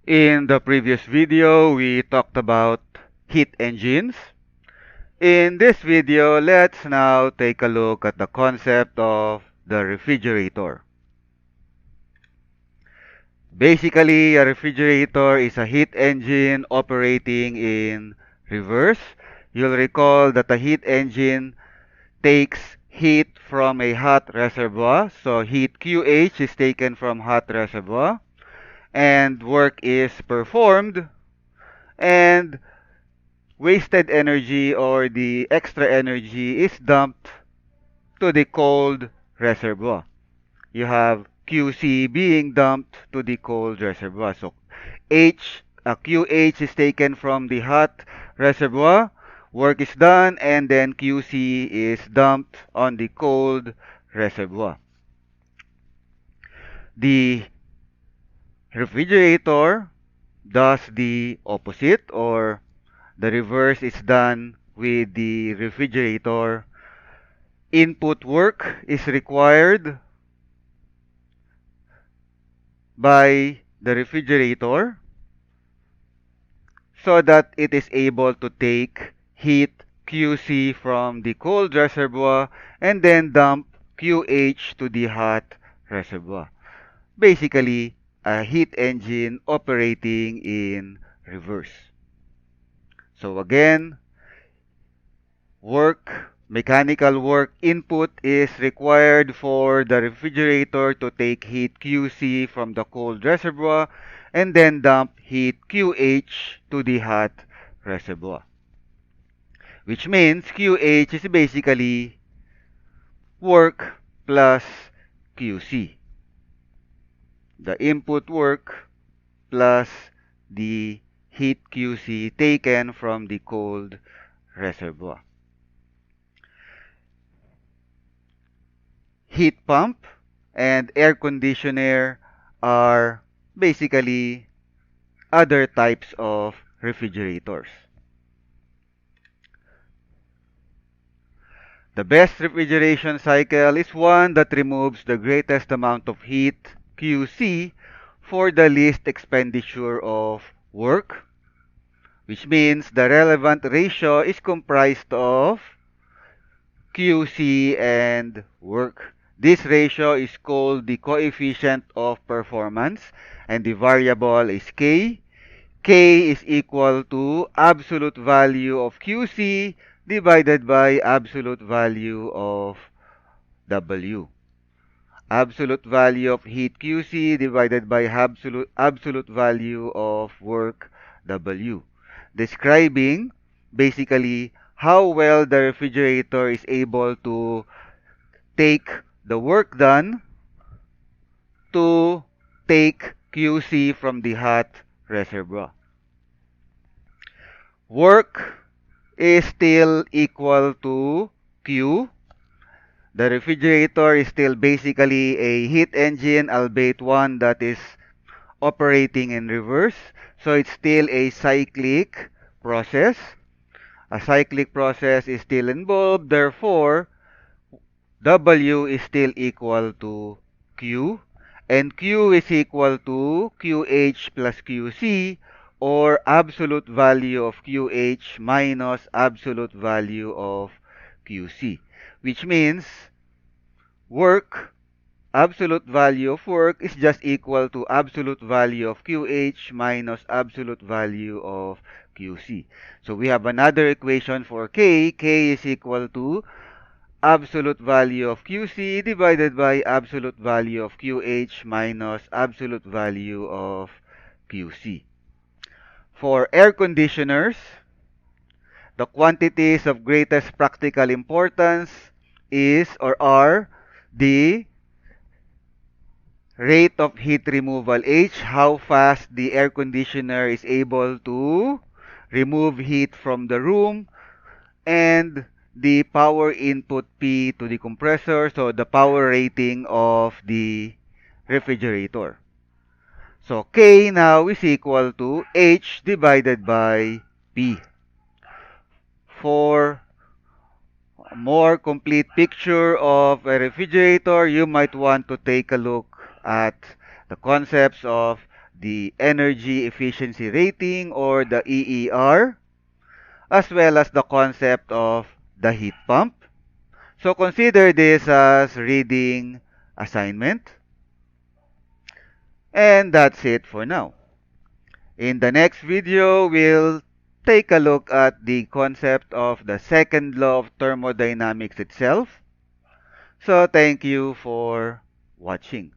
In the previous video, we talked about heat engines. In this video, let's now take a look at the concept of the refrigerator. Basically, a refrigerator is a heat engine operating in reverse. You'll recall that a heat engine takes heat from a hot reservoir. So heat QH is taken from hot reservoir and work is performed, and wasted energy or the extra energy is dumped to the cold reservoir. You have QC being dumped to the cold reservoir. So QH is taken from the hot reservoir, work is done, and then QC is dumped on the cold reservoir. The refrigerator does the opposite, or the reverse is done with the refrigerator. Input work is required by the refrigerator so that it is able to take heat QC from the cold reservoir and then dump QH to the hot reservoir. Basically, a heat engine operating in reverse. So again, mechanical work input is required for the refrigerator to take heat QC from the cold reservoir and then dump heat QH to the hot reservoir. Which means QH is basically work plus QC. The input work plus the heat QC taken from the cold reservoir. Heat pump and air conditioner are basically other types of refrigerators. The best refrigeration cycle is one that removes the greatest amount of heat, QC, for the least expenditure of work, which means the relevant ratio is comprised of QC and work. This ratio is called the coefficient of performance, and the variable is K. K is equal to absolute value of QC divided by absolute value of W. Absolute value of heat QC divided by absolute value of work W. Describing basically how well the refrigerator is able to take the work done to take QC from the hot reservoir. Work is still equal to Q. The refrigerator is still basically a heat engine, albeit one that is operating in reverse. So it's still a cyclic process. A cyclic process is still involved. Therefore, W is still equal to Q. And Q is equal to QH plus QC, or absolute value of QH minus absolute value of QC, which means work, absolute value of work is just equal to absolute value of QH minus absolute value of QC. So we have another equation for K. K is equal to absolute value of QC divided by absolute value of QH minus absolute value of QC. For air conditioners, the quantities of greatest practical importance is or are the rate of heat removal H, how fast the air conditioner is able to remove heat from the room, and the power input P to the compressor, so the power rating of the refrigerator. So K now is equal to H divided by P. For a more complete picture of a refrigerator, you might want to take a look at the concepts of the energy efficiency rating or the EER, as well as the concept of the heat pump. So consider this as reading assignment. And that's it for now. In the next video, we'll take a look at the concept of the second law of thermodynamics itself. So thank you for watching.